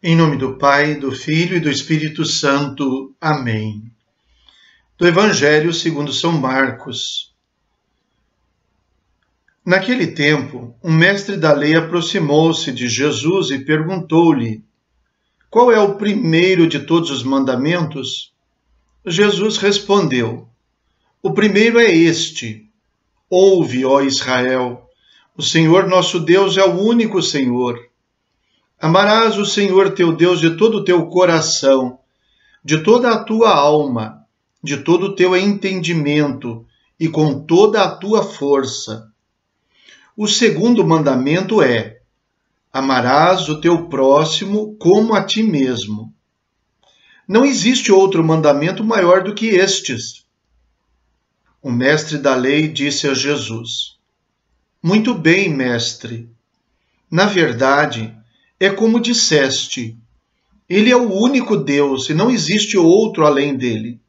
Em nome do Pai, do Filho e do Espírito Santo. Amém. Do Evangelho segundo São Marcos. Naquele tempo, um mestre da lei aproximou-se de Jesus e perguntou-lhe: qual é o primeiro de todos os mandamentos? Jesus respondeu: o primeiro é este: ouve, ó Israel, o Senhor nosso Deus é o único Senhor. Amarás o Senhor teu Deus de todo o teu coração, de toda a tua alma, de todo o teu entendimento e com toda a tua força. O segundo mandamento é: amarás o teu próximo como a ti mesmo. Não existe outro mandamento maior do que estes. O mestre da lei disse a Jesus: muito bem, mestre. Na verdade, é como disseste, ele é o único Deus e não existe outro além dele.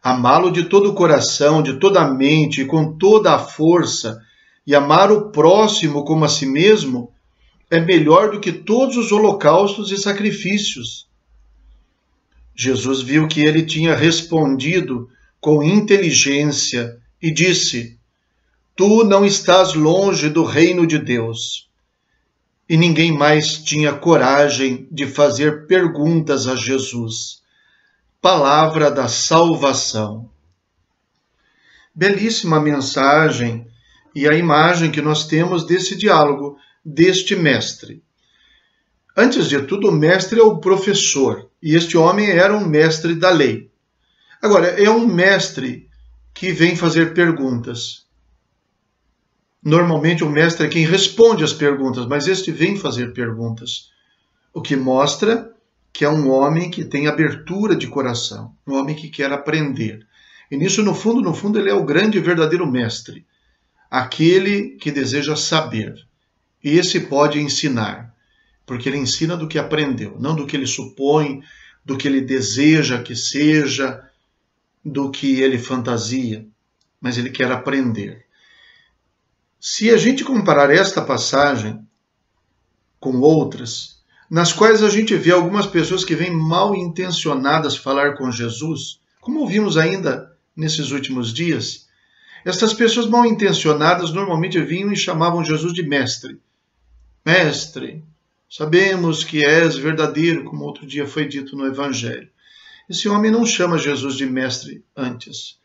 Amá-lo de todo o coração, de toda a mente e com toda a força, e amar o próximo como a si mesmo, é melhor do que todos os holocaustos e sacrifícios. Jesus viu que ele tinha respondido com inteligência e disse: tu não estás longe do reino de Deus. E ninguém mais tinha coragem de fazer perguntas a Jesus. Palavra da salvação. Belíssima mensagem e a imagem que nós temos desse diálogo, deste mestre. Antes de tudo, o mestre é o professor, e este homem era um mestre da lei. Agora, é um mestre que vem fazer perguntas. Normalmente o mestre é quem responde as perguntas, mas este vem fazer perguntas, o que mostra que é um homem que tem abertura de coração, um homem que quer aprender. E nisso, no fundo, ele é o grande e verdadeiro mestre, aquele que deseja saber. E esse pode ensinar, porque ele ensina do que aprendeu, não do que ele supõe, do que ele deseja que seja, do que ele fantasia, mas ele quer aprender. Se a gente comparar esta passagem com outras, nas quais a gente vê algumas pessoas que vêm mal intencionadas falar com Jesus, como ouvimos ainda nesses últimos dias, estas pessoas mal intencionadas normalmente vinham e chamavam Jesus de mestre. Mestre, sabemos que és verdadeiro, como outro dia foi dito no Evangelho. Esse homem não chama Jesus de mestre antes.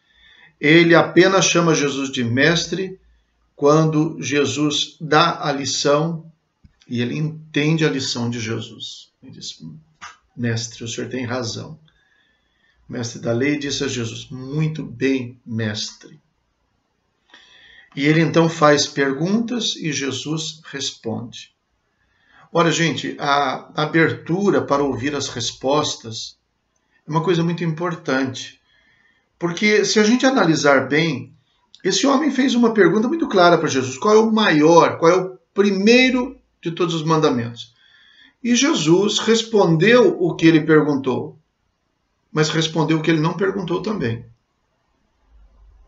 Ele apenas chama Jesus de mestre quando Jesus dá a lição e ele entende a lição de Jesus. Ele diz: mestre, o senhor tem razão. O mestre da lei disse a Jesus: muito bem, mestre. E ele então faz perguntas e Jesus responde. Ora, gente, a abertura para ouvir as respostas é uma coisa muito importante. Porque se a gente analisar bem, esse homem fez uma pergunta muito clara para Jesus: qual é o maior, qual é o primeiro de todos os mandamentos? E Jesus respondeu o que ele perguntou, mas respondeu o que ele não perguntou também.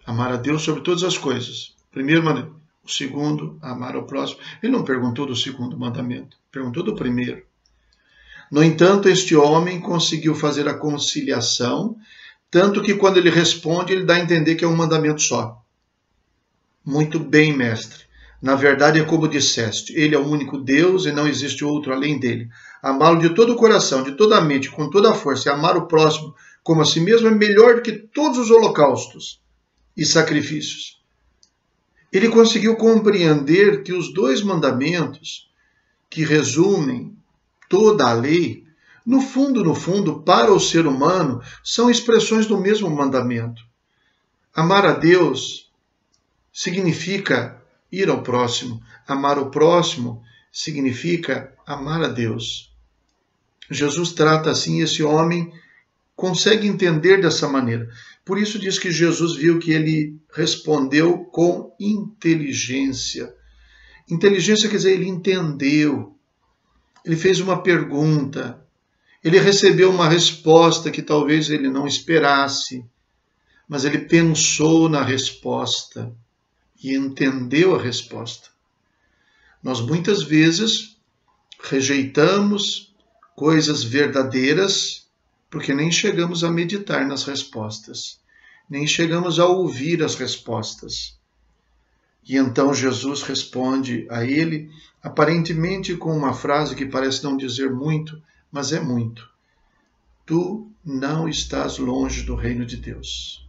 Amar a Deus sobre todas as coisas. Primeiro mandamento. O segundo, amar ao próximo. Ele não perguntou do segundo mandamento, perguntou do primeiro. No entanto, este homem conseguiu fazer a conciliação, tanto que quando ele responde, ele dá a entender que é um mandamento só. Muito bem, mestre. Na verdade é como disseste, ele é o único Deus e não existe outro além dele. Amá-lo de todo o coração, de toda a mente, com toda a força, e amar o próximo como a si mesmo é melhor do que todos os holocaustos e sacrifícios. Ele conseguiu compreender que os dois mandamentos, que resumem toda a lei, no fundo, para o ser humano, são expressões do mesmo mandamento. Amar a Deus significa ir ao próximo. Amar o próximo significa amar a Deus. Jesus trata assim esse homem, consegue entender dessa maneira. Por isso diz que Jesus viu que ele respondeu com inteligência. Inteligência quer dizer, ele entendeu. Ele fez uma pergunta. Ele recebeu uma resposta que talvez ele não esperasse, mas ele pensou na resposta e entendeu a resposta. Nós muitas vezes rejeitamos, coisas verdadeiras, porque nem chegamos a meditar nas respostas, nem chegamos a ouvir as respostas. E então Jesus responde a ele, aparentemente com uma frase que parece não dizer muito, mas é muito. Tu não estás longe do reino de Deus.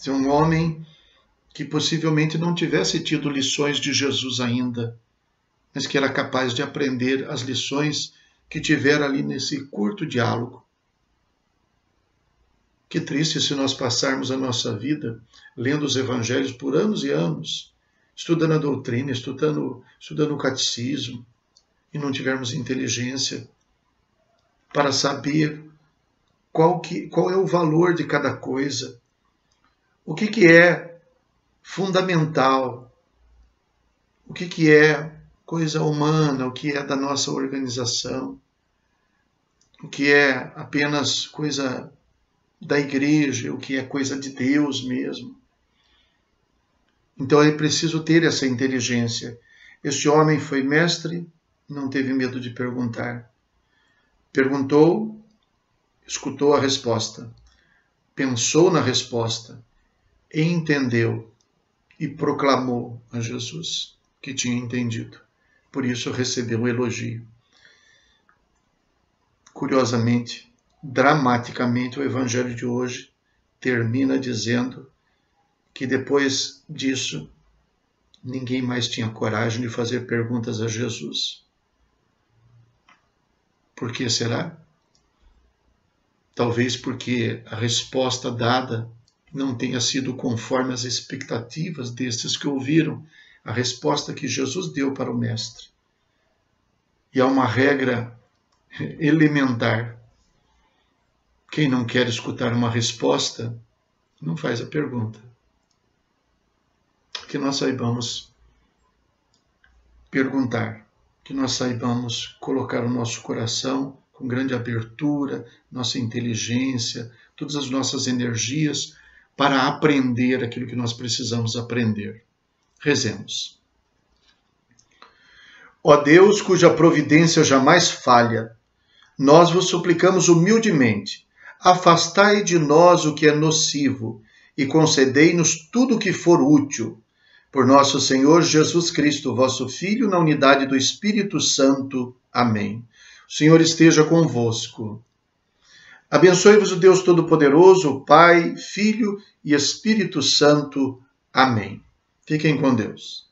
É um homem que possivelmente não tivesse tido lições de Jesus ainda, mas que era capaz de aprender as lições que tivera ali nesse curto diálogo. Que triste se nós passarmos a nossa vida lendo os evangelhos por anos e anos, estudando a doutrina, estudando o catecismo, e não tivermos inteligência para saber qual é o valor de cada coisa, o que é fundamental, o que é coisa humana, o que é da nossa organização, o que é apenas coisa da igreja, o que é coisa de Deus mesmo. Então é preciso ter essa inteligência. Este homem foi mestre, não teve medo de perguntar. Perguntou, escutou a resposta, pensou na resposta, entendeu e proclamou a Jesus que tinha entendido. Por isso recebeu o elogio. Curiosamente, dramaticamente, o evangelho de hoje termina dizendo que depois disso ninguém mais tinha coragem de fazer perguntas a Jesus. Por que será? Talvez porque a resposta dada não tenha sido conforme as expectativas destes que ouviram a resposta que Jesus deu para o Mestre. E há uma regra elementar. Quem não quer escutar uma resposta, não faz a pergunta. Que nós saibamos perguntar, que nós saibamos colocar o nosso coração com grande abertura, nossa inteligência, todas as nossas energias para aprender aquilo que nós precisamos aprender. Rezemos. Ó Deus, cuja providência jamais falha, nós vos suplicamos humildemente, afastai de nós o que é nocivo e concedei-nos tudo o que for útil. Por nosso Senhor Jesus Cristo, vosso Filho, na unidade do Espírito Santo. Amém. O Senhor esteja convosco. Abençoe-vos o Deus Todo-Poderoso, Pai, Filho e Espírito Santo. Amém. Fiquem com Deus.